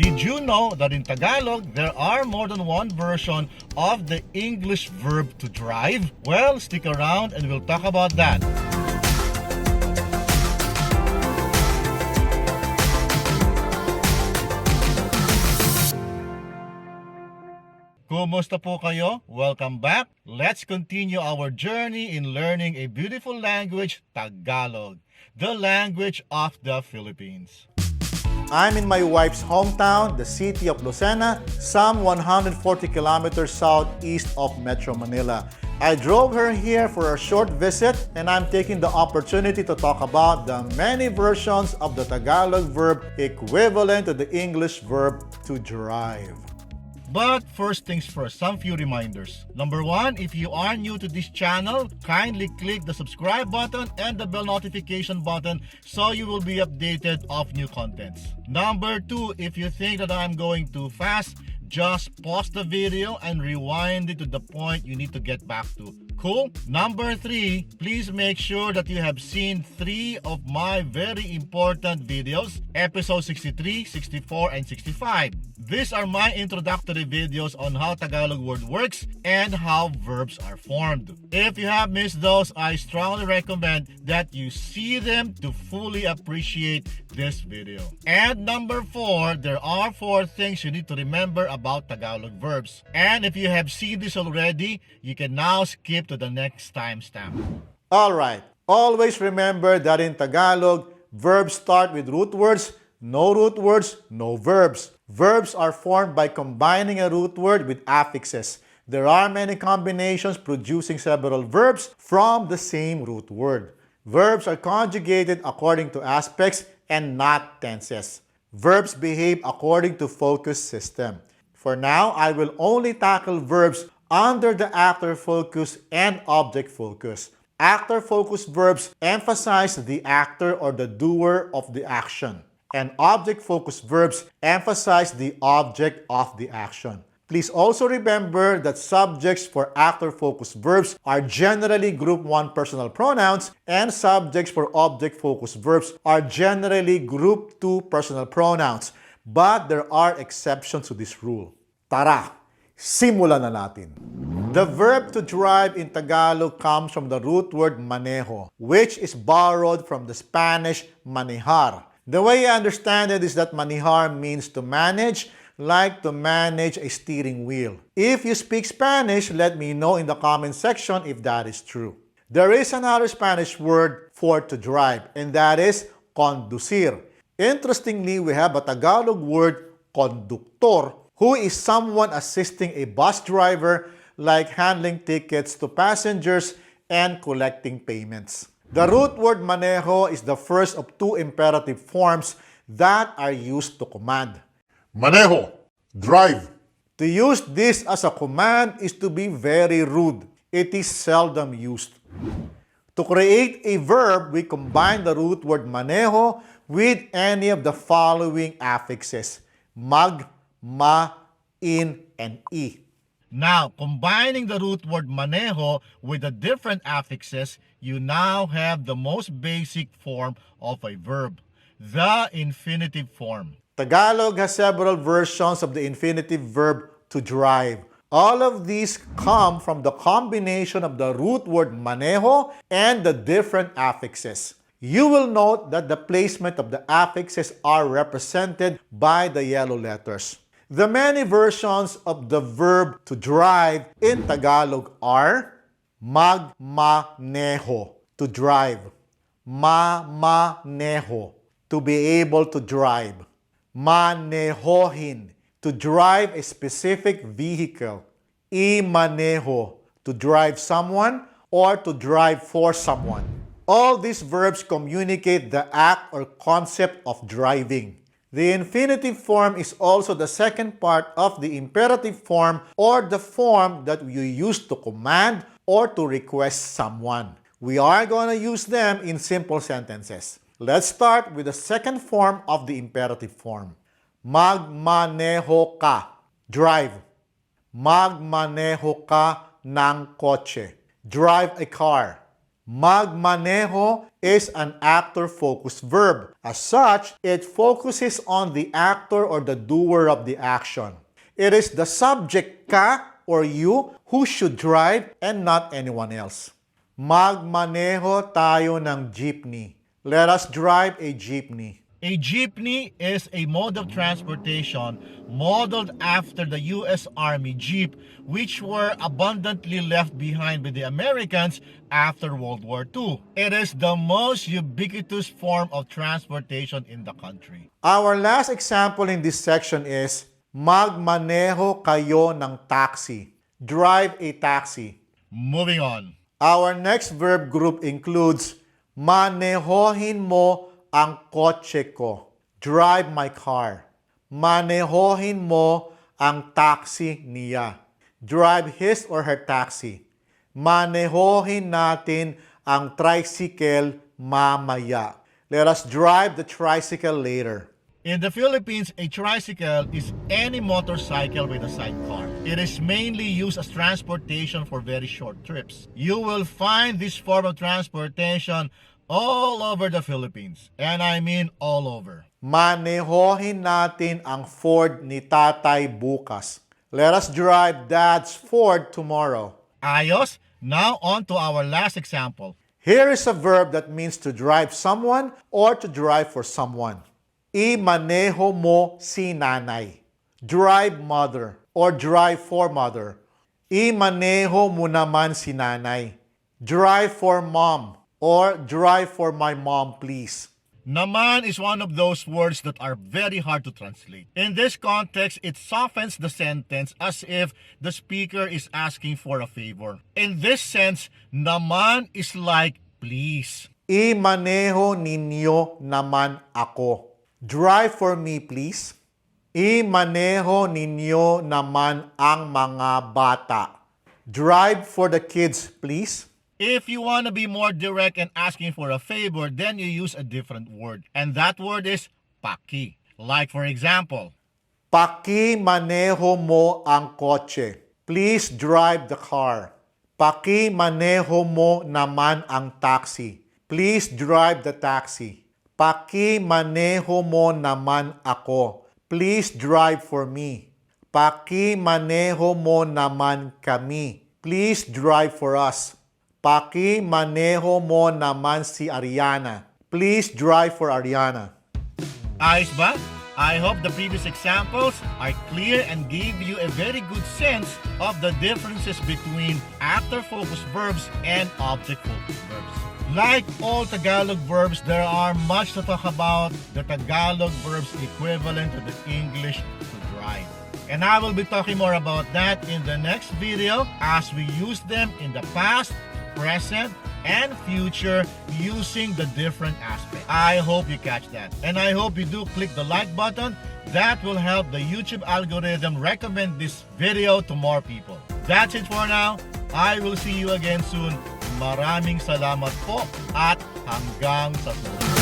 Did you know that in Tagalog, there are more than one version of the English verb to drive? Well, stick around and we'll talk about that. Kumusta po kayo? Welcome back. Let's continue our journey in learning a beautiful language, Tagalog, the language of the Philippines. I'm in my wife's hometown, the city of Lucena, some 140 kilometers southeast of Metro Manila. I drove her here for a short visit and I'm taking the opportunity to talk about the many versions of the Tagalog verb equivalent to the English verb to drive. But first things first, some few reminders. Number one, if you are new to this channel, kindly click the subscribe button and the bell notification button so you will be updated of new contents. Number two, if you think that I'm going too fast, just pause the video and rewind it to the point you need to get back to. Cool? Number three, please make sure that you have seen 3 of my very important videos, episode 63, 64, and 65. These are my introductory videos on how Tagalog word works and how verbs are formed. If you have missed those, I strongly recommend that you see them to fully appreciate this video. And number 4, there are 4 things you need to remember about Tagalog verbs. And if you have seen this already, you can now skip to the next timestamp. Alright, always remember that in Tagalog, verbs start with root words, no root words, no verbs. Verbs are formed by combining a root word with affixes. There are many combinations producing several verbs from the same root word. Verbs are conjugated according to aspects and not tenses. Verbs behave according to focus system. For now, I will only tackle verbs under the actor focus and object focus. Actor focus verbs emphasize the actor or the doer of the action, and object focus verbs emphasize the object of the action. Please also remember that subjects for actor focus verbs are generally group 1 personal pronouns and subjects for object focus verbs are generally group 2 personal pronouns. But there are exceptions to this rule. Tara, simulan na natin. The verb to drive in Tagalog comes from the root word maneho, which is borrowed from the Spanish manejar. The way I understand it is that manejar means to manage, like to manage a steering wheel. If you speak Spanish, let me know in the comment section if that is true. There is another Spanish word for to drive, and that is conducir. Interestingly, we have a Tagalog word conductor, who is someone assisting a bus driver like handling tickets to passengers and collecting payments. The root word maneho is the first of 2 imperative forms that are used to command. Maneho, drive. To use this as a command is to be very rude. It is seldom used. To create a verb, we combine the root word maneho with any of the following affixes: mag, ma, in, and e. Now, combining the root word maneho with the different affixes, you now have the most basic form of a verb, the infinitive form. Tagalog has several versions of the infinitive verb to drive. All of these come from the combination of the root word maneho and the different affixes. You will note that the placement of the affixes are represented by the yellow letters. The many versions of the verb to drive in Tagalog are magmaneho, to drive; mamaneho, to be able to drive; manehohin, to drive a specific vehicle; imaneho, to drive someone or to drive for someone. All these verbs communicate the act or concept of driving. The infinitive form is also the second part of the imperative form, or the form that you use to command or to request someone. We are going to use them in simple sentences. Let's start with the second form of the imperative form. Magmaneho ka, drive. Magmaneho ka ng kotse, drive a car. Magmaneho is an actor-focused verb. As such, it focuses on the actor or the doer of the action. It is the subject ka or you who should drive and not anyone else. Magmaneho tayo ng jeepney. Let us drive a jeepney. A jeepney is a mode of transportation modeled after the U.S. Army Jeep, which were abundantly left behind by the Americans after World War II. It is the most ubiquitous form of transportation in the country. Our last example in this section is magmaneho kayo ng taxi. Drive a taxi. Moving on. Our next verb group includes manehohin mo ang kotse ko. Drive my car. Manehohin mo ang taxi niya. Drive his or her taxi. Manehohin natin ang tricycle mamaya. Let us drive the tricycle later. In the Philippines, a tricycle is any motorcycle with a sidecar. It is mainly used as transportation for very short trips. You will find this form of transportation all over the Philippines. And I mean all over. Manehohin natin ang Ford ni Tatay bukas. Let us drive Dad's Ford tomorrow. Ayos? Now on to our last example. Here is a verb that means to drive someone or to drive for someone. Imaneho mo si nanay. Drive mother or drive for mother. Imaneho mo naman si nanay. Drive for mom or drive for my mom, please. Naman is one of those words that are very hard to translate. In this context, it softens the sentence as if the speaker is asking for a favor. In this sense, naman is like please. Imaneho ninyo naman ako. Drive for me, please. Imaneho ninyo naman ang mga bata. Drive for the kids, please. If you want to be more direct and asking for a favor, then you use a different word. And that word is paki. Like for example, Pakimaneho mo ang kotse. Please drive the car. Pakimaneho mo naman ang taxi. Please drive the taxi. Pakimaneho mo naman ako. Please drive for me. Pakimaneho mo naman kami. Please drive for us. Pakimaneho mo naman si Ariana. Please drive for Ariana. ayos ba? I hope the previous examples are clear and gave you a very good sense of the differences between actor-focused verbs and object-focused verbs. Like all Tagalog verbs, there are much to talk about the Tagalog verbs equivalent to the English to drive. And I will be talking more about that in the next video as we use them in the past, present, and future using the different aspects. I hope you catch that. And I hope you do click the like button. That will help the YouTube algorithm recommend this video to more people. That's it for now. I will see you again soon. Maraming salamat po at hanggang sa susunod.